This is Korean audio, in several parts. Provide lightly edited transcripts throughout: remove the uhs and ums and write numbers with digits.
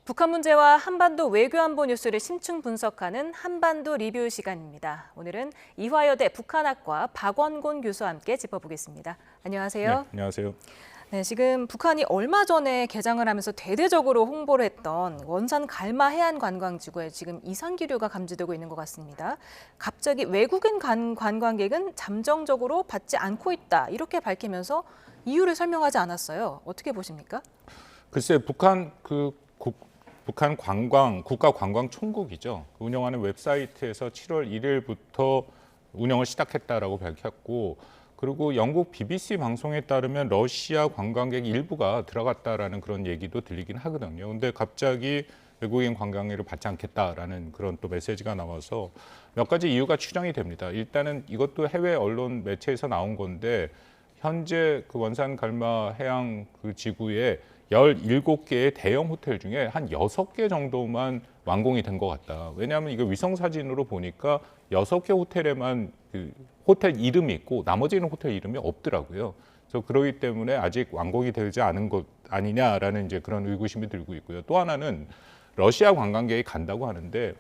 북한 문제와 한반도 외교안보 뉴스를 심층 분석하는 한반도 리뷰 시간입니다. 오늘은 이화여대 북한학과 박원곤 교수와 함께 짚어보겠습니다. 안녕하세요. 네, 안녕하세요. 네, 지금 북한이 얼마 전에 개장을 하면서 대대적으로 홍보를 했던 원산 갈마 해안 관광지구에 지금 이상 기류가 감지되고 있는 것 같습니다. 갑자기 외국인 관광객은 잠정적으로 받지 않고 있다 이렇게 밝히면서 이유를 설명하지 않았어요. 어떻게 보십니까? 글쎄, 북한 국가관광총국이죠. 운영하는 웹사이트에서 7월 1일부터 운영을 시작했다라고 밝혔고, 그리고 영국 BBC 방송에 따르면 러시아 관광객 일부가 들어갔다라는 그런 얘기도 들리긴 하거든요. 근데 갑자기 외국인 관광객을 받지 않겠다라는 그런 또 메시지가 나와서 몇 가지 이유가 추정이 됩니다. 일단은 이것도 해외 언론 매체에서 나온 건데, 현재 그 원산 갈마 해양 그 지구에 17개의 대형 호텔 중에 한 6개 정도만 완공이 된 것 같다. 왜냐하면 이거 위성 사진으로 보니까 6개 호텔에만 그 호텔 이름이 있고 나머지는 호텔 이름이 없더라고요. 그래서 그러기 때문에 아직 완공이 되지 않은 것 아니냐라는 이제 그런 의구심이 들고 있고요. 또 하나는 러시아 관광객이 간다고 하는데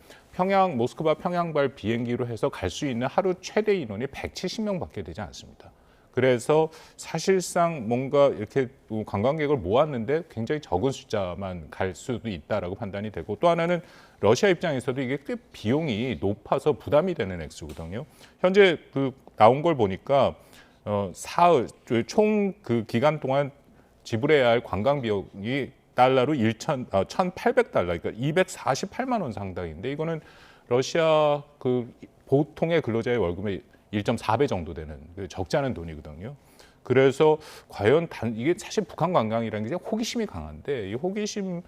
모스크바 평양발 비행기로 해서 갈 수 있는 하루 최대 인원이 170명밖에 되지 않습니다. 그래서 사실상 뭔가 이렇게 관광객을 모았는데 굉장히 적은 숫자만 갈 수도 있다라고 판단이 되고, 또 하나는 러시아 입장에서도 이게 꽤 비용이 높아서 부담이 되는 액수거든요. 현재 그 나온 걸 보니까 사흘 총 그 기간 동안 지불해야 할 관광 비용이 달러로 1,800달러, 그러니까 248만 원 상당인데, 이거는 러시아 그 보통의 근로자의 월급의 1.4배 정도 되는 적지 않은 돈이거든요. 그래서 과연 이게 사실 북한 관광이라는 게 호기심이 강한데, 이 호기심을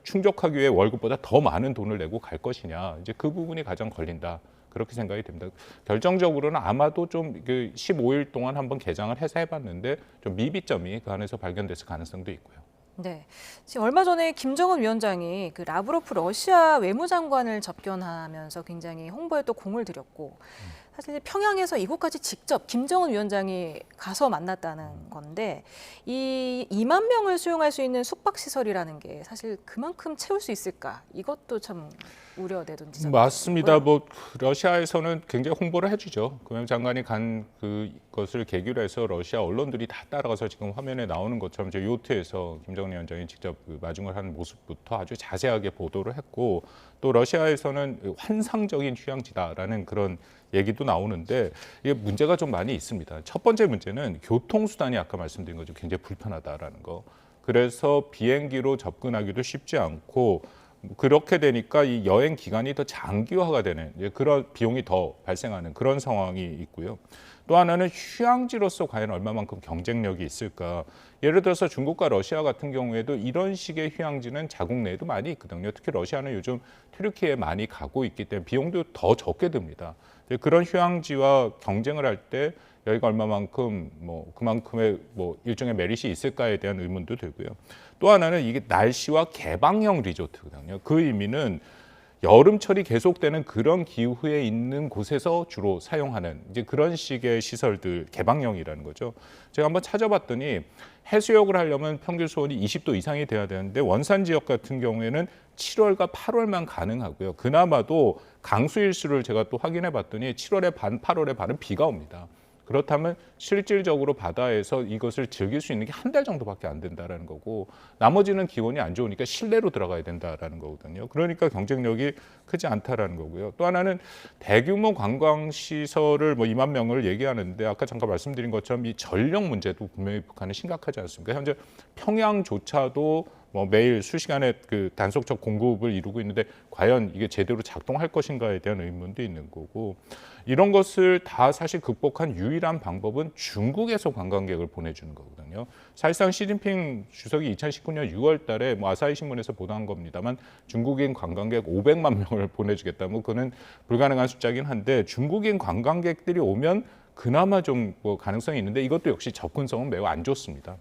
충족하기 위해 월급보다 더 많은 돈을 내고 갈 것이냐, 이제 그 부분이 가장 걸린다. 그렇게 생각이 됩니다. 결정적으로는 아마도 좀 15일 동안 한번 개장을 해서 해봤는데 좀 미비점이 그 안에서 발견됐을 가능성도 있고요. 네, 지금 얼마 전에 김정은 위원장이 그 라브로프 러시아 외무장관을 접견하면서 굉장히 홍보에 또 공을 들였고, 사실 평양에서 이곳까지 직접 김정은 위원장이 가서 만났다는 건데, 이 2만 명을 수용할 수 있는 숙박시설이라는 게 사실 그만큼 채울 수 있을까? 이것도 참 우려되던 지점이고요. 맞습니다. 뭐 러시아에서는 굉장히 홍보를 해주죠. 금융장관이 간 그것을 계기로 해서 러시아 언론들이 다 따라가서 지금 화면에 나오는 것처럼 저 요트에서 김정은 위원장이 직접 그 마중을 하는 모습부터 아주 자세하게 보도를 했고, 또 러시아에서는 환상적인 휴양지다라는 그런 얘기도 나오는데, 이게 문제가 좀 많이 있습니다. 첫 번째 문제는 교통수단이 아까 말씀드린 거죠. 굉장히 불편하다라는 거. 그래서 비행기로 접근하기도 쉽지 않고, 그렇게 되니까 이 여행 기간이 더 장기화가 되는 그런 비용이 더 발생하는 그런 상황이 있고요. 또 하나는 휴양지로서 과연 얼마만큼 경쟁력이 있을까. 예를 들어서 중국과 러시아 같은 경우에도 이런 식의 휴양지는 자국 내에도 많이 있거든요. 특히 러시아는 요즘 튀르키예에 많이 가고 있기 때문에 비용도 더 적게 듭니다. 그런 휴양지와 경쟁을 할 때 여기가 얼마만큼 그만큼의 일종의 메리트이 있을까에 대한 의문도 들고요. 또 하나는 이게 날씨와 개방형 리조트거든요. 그 의미는 여름철이 계속되는 그런 기후에 있는 곳에서 주로 사용하는 이제 그런 식의 시설들, 개방형이라는 거죠. 제가 한번 찾아봤더니 해수욕을 하려면 평균 수온이 20도 이상이 돼야 되는데, 원산 지역 같은 경우에는 7월과 8월만 가능하고요. 그나마도 강수일수를 제가 또 확인해 봤더니 7월에 반, 8월에 반은 비가 옵니다. 그렇다면 실질적으로 바다에서 이것을 즐길 수 있는 게 한 달 정도밖에 안 된다라는 거고, 나머지는 기온이 안 좋으니까 실내로 들어가야 된다라는 거거든요. 그러니까 경쟁력이 크지 않다라는 거고요. 또 하나는 대규모 관광시설을 2만 명을 얘기하는데, 아까 잠깐 말씀드린 것처럼 이 전력 문제도 분명히 북한은 심각하지 않습니까? 현재 평양조차도 매일 수시간의 그 단속적 공급을 이루고 있는데 과연 이게 제대로 작동할 것인가에 대한 의문도 있는 거고, 이런 것을 다 사실 극복한 유일한 방법은 중국에서 관광객을 보내주는 거거든요. 사실상 시진핑 주석이 2019년 6월 달에 아사히 신문에서 보도한 겁니다만, 중국인 관광객 500만 명을 보내주겠다. 그거는 불가능한 숫자긴 한데, 중국인 관광객들이 오면 그나마 좀 가능성이 있는데, 이것도 역시 접근성은 매우 안 좋습니다.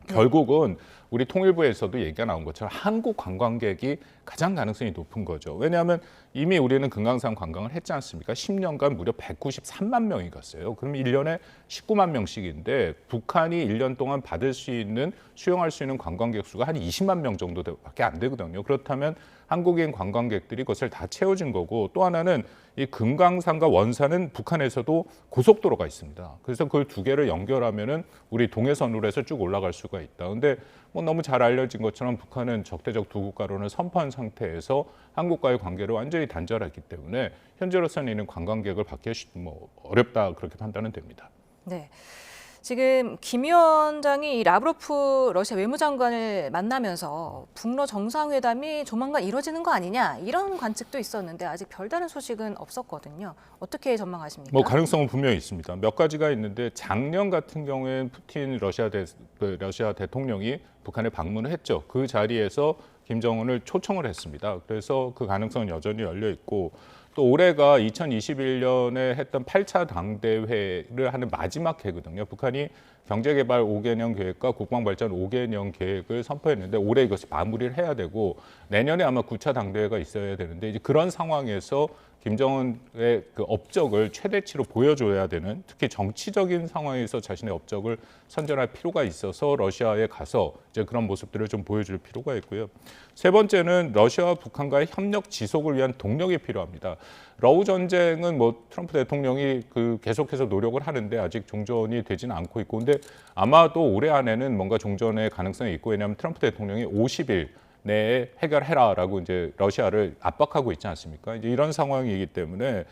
결국은 우리 통일부에서도 얘기가 나온 것처럼 한국 관광객이 가장 가능성이 높은 거죠. 왜냐하면 이미 우리는 금강산 관광을 했지 않습니까? 10년간 무려 193만 명이 갔어요. 그럼 1년에 19만 명씩인데 북한이 1년 동안 받을 수 있는 수용할 수 있는 관광객 수가 한 20만 명 정도밖에 안 되거든요. 그렇다면 한국인 관광객들이 그것을 다 채워준 거고 또 하나는 이 금강산과 원산은 북한에서도 고속도로가 있습니다. 그래서 그 두 개를 연결하면은 우리 동해선으로 해서 쭉 올라갈 수가 있다. 근데 뭐 너무 잘 알려진 것처럼 북한은 적대적 두 국가로는 선포한 상태에서 한국과의 관계를 완전히 단절했기 때문에 현재로서는 이는 관광객을 받기 뭐 어렵다 그렇게 판단은 됩니다. 네. 지금 김 위원장이 이 라브로프 러시아 외무장관을 만나면서 북러 정상회담이 조만간 이루어지는 거 아니냐 이런 관측도 있었는데 아직 별다른 소식은 없었거든요. 어떻게 전망하십니까? 뭐 가능성은 분명히 있습니다. 몇 가지가 있는데 작년 같은 경우에는 푸틴 러시아 대통령이 북한에 방문을 했죠. 그 자리에서 김정은을 초청을 했습니다. 그래서 그 가능성은 여전히 열려 있고 또 올해가 2021년에 했던 8차 당대회를 하는 마지막 해거든요. 북한이 경제개발 5개년 계획과 국방발전 5개년 계획을 선포했는데 올해 이것을 마무리를 해야 되고 내년에 아마 9차 당대회가 있어야 되는데 이제 그런 상황에서 김정은의 그 업적을 최대치로 보여줘야 되는 특히 정치적인 상황에서 자신의 업적을 선전할 필요가 있어서 러시아에 가서 이제 그런 모습들을 좀 보여줄 필요가 있고요. 세 번째는 러시아와 북한과의 협력 지속을 위한 동력이 필요합니다. 러우 전쟁은 뭐 트럼프 대통령이 계속해서 노력을 하는데 아직 종전이 되지는 않고 있고 근데 아마도 올해 안에는 뭔가 종전의 가능성이 있고 왜냐하면 트럼프 대통령이 50일 내에 해결해라라고 이제 러시아를 압박하고 있지 않습니까? 이제 이런 상황이기 때문에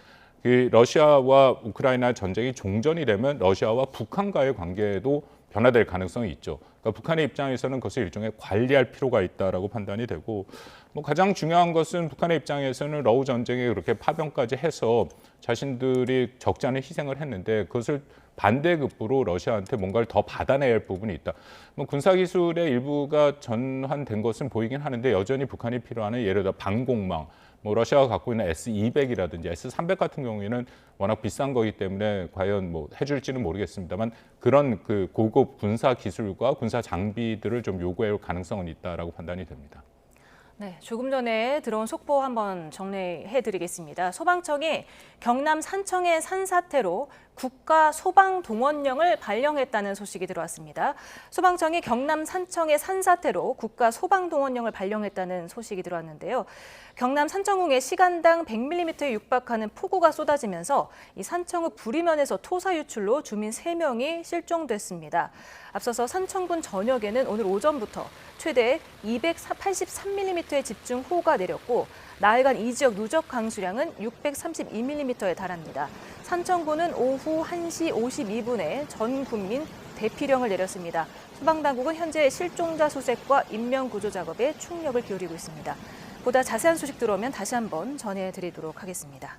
그 러시아와 우크라이나 전쟁이 종전이 되면 러시아와 북한과의 관계도 변화될 가능성이 있죠. 그러니까 북한의 입장에서는 그것을 일종의 관리할 필요가 있다라고 판단이 되고 뭐 가장 중요한 것은 북한의 입장에서는 러우 전쟁에 그렇게 파병까지 해서 자신들이 적지 않은 희생을 했는데 그것을 반대급부로 러시아한테 뭔가를 더 받아내야 할 부분이 있다. 뭐 군사기술의 일부가 전환된 것은 보이긴 하는데 여전히 북한이 필요한 예를 들어 방공망, 뭐 러시아가 갖고 있는 S-200이라든지 S-300 같은 경우에는 워낙 비싼 거기 때문에 과연 뭐 해줄지는 모르겠습니다만 그런 그 고급 군사 기술과 군사 장비들을 좀 요구할 가능성은 있다라고 판단이 됩니다. 네, 조금 전에 들어온 속보 한번 정리해드리겠습니다. 소방청이 경남 산청의 산사태로 국가 소방동원령을 발령했다는 소식이 들어왔습니다. 소방청이 경남 산청의 산사태로 국가 소방동원령을 발령했다는 소식이 들어왔는데요. 경남 산청궁에 시간당 100mm에 육박하는 폭우가 쏟아지면서 이 산청읍 부리면에서 토사 유출로 주민 3명이 실종됐습니다. 앞서서 산청군 전역에는 오늘 오전부터 최대 283mm의 집중호우가 내렸고 나흘간 이 지역 누적 강수량은 632mm에 달합니다. 산청군은 오후 1시 52분에 전 국민 대피령을 내렸습니다. 소방당국은 현재 실종자 수색과 인명구조 작업에 총력을 기울이고 있습니다. 보다 자세한 소식 들어오면 다시 한번 전해드리도록 하겠습니다.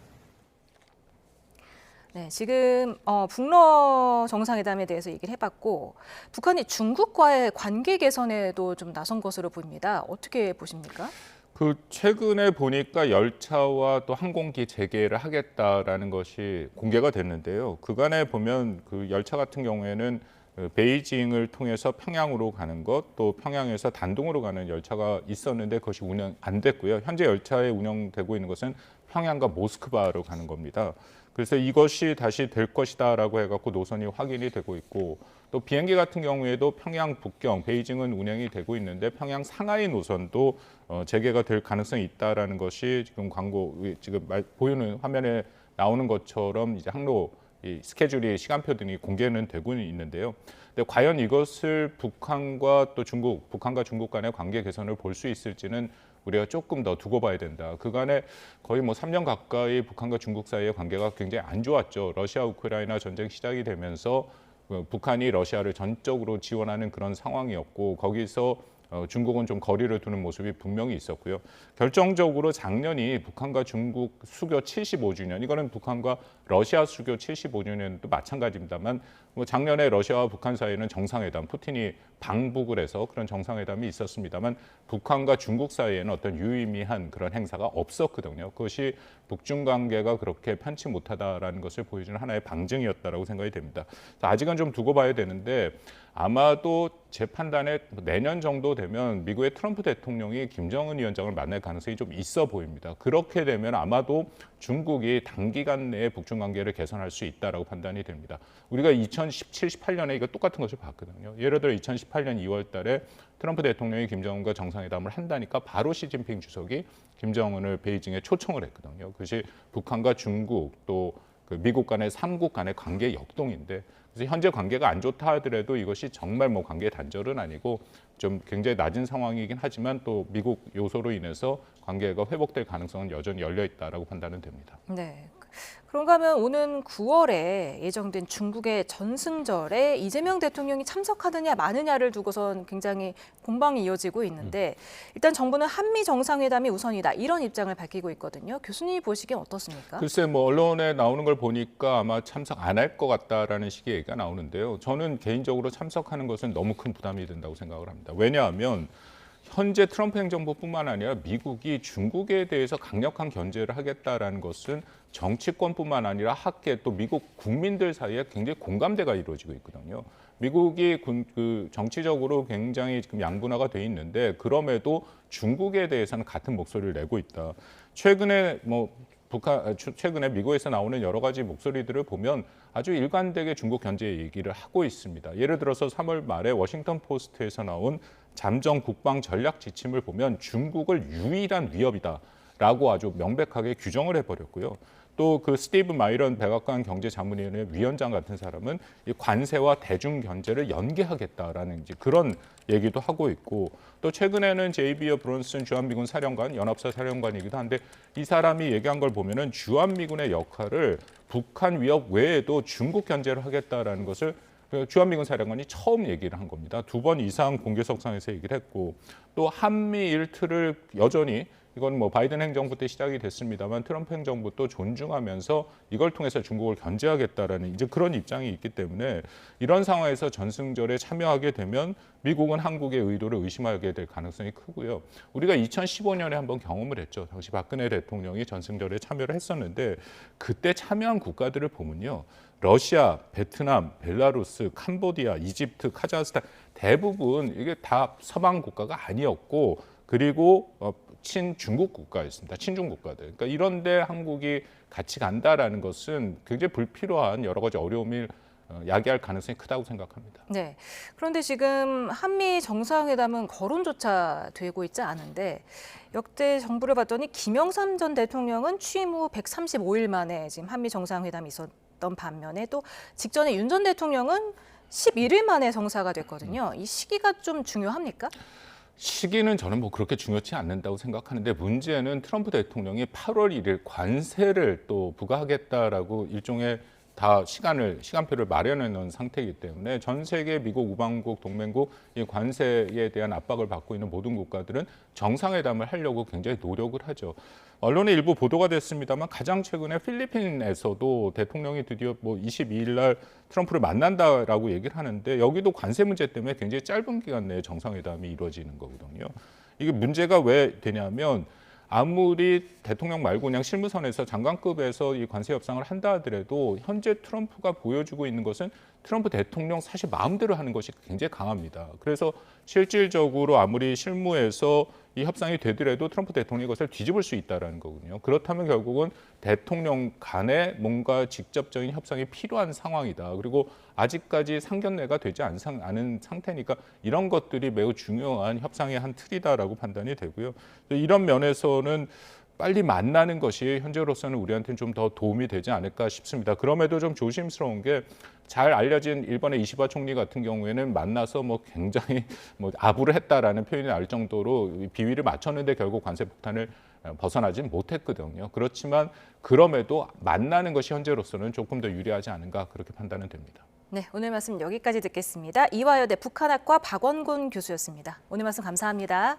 네, 지금 북러 정상회담에 대해서 얘기를 해봤고 북한이 중국과의 관계 개선에도 좀 나선 것으로 보입니다. 어떻게 보십니까? 최근에 보니까 열차와 또 항공기 재개를 하겠다라는 것이 공개가 됐는데요. 그간에 보면 그 열차 같은 경우에는 베이징을 통해서 평양으로 가는 것, 또 평양에서 단둥으로 가는 열차가 있었는데 그것이 운영 안 됐고요. 현재 열차에 운영되고 있는 것은 평양과 모스크바로 가는 겁니다. 그래서 이것이 다시 될 것이다라고 해갖고 노선이 확인이 되고 있고 또 비행기 같은 경우에도 평양 북경, 베이징은 운행이 되고 있는데 평양 상하이 노선도 재개가 될 가능성이 있다라는 것이 지금 지금 보이는 화면에 나오는 것처럼 이제 항로 이 스케줄이 시간표 등이 공개는 되고 있는데요. 근데 과연 이것을 북한과 중국 간의 관계 개선을 볼 수 있을지는 우리가 조금 더 두고 봐야 된다. 그간에 거의 뭐 3년 가까이 북한과 중국 사이의 관계가 굉장히 안 좋았죠. 러시아 우크라이나 전쟁 시작이 되면서 북한이 러시아를 전적으로 지원하는 그런 상황이었고 거기서 중국은 좀 거리를 두는 모습이 분명히 있었고요. 결정적으로 작년이 북한과 중국 수교 75주년, 이거는 북한과 러시아 수교 75주년도 마찬가지입니다만 뭐 작년에 러시아와 북한 사이에는 정상회담, 푸틴이 방북을 해서 그런 정상회담이 있었습니다만 북한과 중국 사이에는 어떤 유의미한 그런 행사가 없었거든요. 그것이 북중 관계가 그렇게 편치 못하다라는 것을 보여주는 하나의 방증이었다라고 생각이 됩니다. 아직은 좀 두고 봐야 되는데 아마도 제 판단에 내년 정도 되면 미국의 트럼프 대통령이 김정은 위원장을 만날 가능성이 좀 있어 보입니다. 그렇게 되면 아마도 중국이 단기간 내에 북중 관계를 개선할 수 있다라고 판단이 됩니다. 우리가 2017, 18년에 이거 똑같은 것을 봤거든요. 예를 들어 2018년 2월 달에 트럼프 대통령이 김정은과 정상회담을 한다니까 바로 시진핑 주석이 김정은을 베이징에 초청을 했거든요. 그것이 북한과 중국 또 그 미국 간의 삼국 간의 관계 역동인데 그래서 현재 관계가 안 좋다 하더라도 이것이 정말 뭐 관계 단절은 아니고 좀 굉장히 낮은 상황이긴 하지만 또 미국 요소로 인해서 관계가 회복될 가능성은 여전히 열려 있다라고 판단은 됩니다. 네. 그런가 하면 오는 9월에 예정된 중국의 전승절에 이재명 대통령이 참석하느냐 마느냐를 두고선 굉장히 공방이 이어지고 있는데 일단 정부는 한미 정상회담이 우선이다 이런 입장을 밝히고 있거든요. 교수님이 보시기엔 어떻습니까? 글쎄 뭐 언론에 나오는 걸 보니까 아마 참석 안 할 것 같다라는 식의 얘기가 나오는데요. 저는 개인적으로 참석하는 것은 너무 큰 부담이 된다고 생각을 합니다. 왜냐하면 현재 트럼프 행정부뿐만 아니라 미국이 중국에 대해서 강력한 견제를 하겠다라는 것은 정치권뿐만 아니라 학계 또 미국 국민들 사이에 굉장히 공감대가 이루어지고 있거든요. 미국이 정치적으로 굉장히 지금 양분화가 돼 있는데 그럼에도 중국에 대해서는 같은 목소리를 내고 있다. 최근에 최근에 미국에서 나오는 여러 가지 목소리들을 보면 아주 일관되게 중국 견제 얘기를 하고 있습니다. 예를 들어서 3월 말에 워싱턴 포스트에서 나온 잠정 국방 전략 지침을 보면 중국을 유일한 위협이다라고 아주 명백하게 규정을 해버렸고요. 또 그 스티브 마이런 백악관 경제자문위원회 위원장 같은 사람은 이 관세와 대중 견제를 연계하겠다라는 이제 그런 얘기도 하고 있고 또 최근에는 제이비어 브론슨 주한미군 사령관, 연합사 사령관이기도 한데 이 사람이 얘기한 걸 보면은 주한미군의 역할을 북한 위협 외에도 중국 견제를 하겠다라는 것을 주한미군 사령관이 처음 얘기를 한 겁니다. 2번 이상 공개석상에서 얘기를 했고 또 한미일 틀을 여전히 이건 뭐 바이든 행정부 때 시작이 됐습니다만 트럼프 행정부 또 존중하면서 이걸 통해서 중국을 견제하겠다라는 이제 그런 입장이 있기 때문에 이런 상황에서 전승절에 참여하게 되면 미국은 한국의 의도를 의심하게 될 가능성이 크고요. 우리가 2015년에 한번 경험을 했죠. 당시 박근혜 대통령이 전승절에 참여를 했었는데 그때 참여한 국가들을 보면요. 러시아, 베트남, 벨라루스, 캄보디아, 이집트, 카자흐스탄 대부분 이게 다 서방 국가가 아니었고 그리고 친중국 국가였습니다. 친중 국가들. 그러니까 이런데 한국이 같이 간다라는 것은 굉장히 불필요한 여러 가지 어려움을 야기할 가능성이 크다고 생각합니다. 네. 그런데 지금 한미 정상회담은 거론조차 되고 있지 않은데 역대 정부를 봤더니 김영삼 전 대통령은 취임 후 135일 만에 지금 한미 정상회담이 있었던 반면에 또 직전에 윤 전 대통령은 11일 만에 성사가 됐거든요. 이 시기가 좀 중요합니까? 시기는 저는 뭐 그렇게 중요치 않는다고 생각하는데 문제는 트럼프 대통령이 8월 1일 관세를 또 부과하겠다라고 일종의 다 시간표를 마련해 놓은 상태이기 때문에 전 세계 미국 우방국 동맹국 이 관세에 대한 압박을 받고 있는 모든 국가들은 정상회담을 하려고 굉장히 노력을 하죠. 언론에 일부 보도가 됐습니다만 가장 최근에 필리핀에서도 대통령이 드디어 뭐 22일 날 트럼프를 만난다라고 얘기를 하는데 여기도 관세 문제 때문에 굉장히 짧은 기간 내에 정상회담이 이루어지는 거거든요. 이게 문제가 왜 되냐면 아무리 대통령 말고 그냥 실무선에서 장관급에서 이 관세 협상을 한다 하더라도 현재 트럼프가 보여주고 있는 것은 트럼프 대통령 사실 마음대로 하는 것이 굉장히 강합니다. 그래서 실질적으로 아무리 실무에서 이 협상이 되더라도 트럼프 대통령이 이것을 뒤집을 수 있다는 거거든요. 그렇다면 결국은 대통령 간에 뭔가 직접적인 협상이 필요한 상황이다. 그리고 아직까지 상견례가 되지 않은 상태니까 이런 것들이 매우 중요한 협상의 한 틀이다라고 판단이 되고요. 이런 면에서는 빨리 만나는 것이 현재로서는 우리한테는 좀 더 도움이 되지 않을까 싶습니다. 그럼에도 좀 조심스러운 게 잘 알려진 일본의 이시바 총리 같은 경우에는 만나서 뭐 굉장히 뭐 아부를 했다라는 표현이 나올 정도로 비위를 맞췄는데 결국 관세 폭탄을 벗어나지 못했거든요. 그렇지만 그럼에도 만나는 것이 현재로서는 조금 더 유리하지 않은가 그렇게 판단은 됩니다. 네, 오늘 말씀 여기까지 듣겠습니다. 이화여대 북한학과 박원곤 교수였습니다. 오늘 말씀 감사합니다.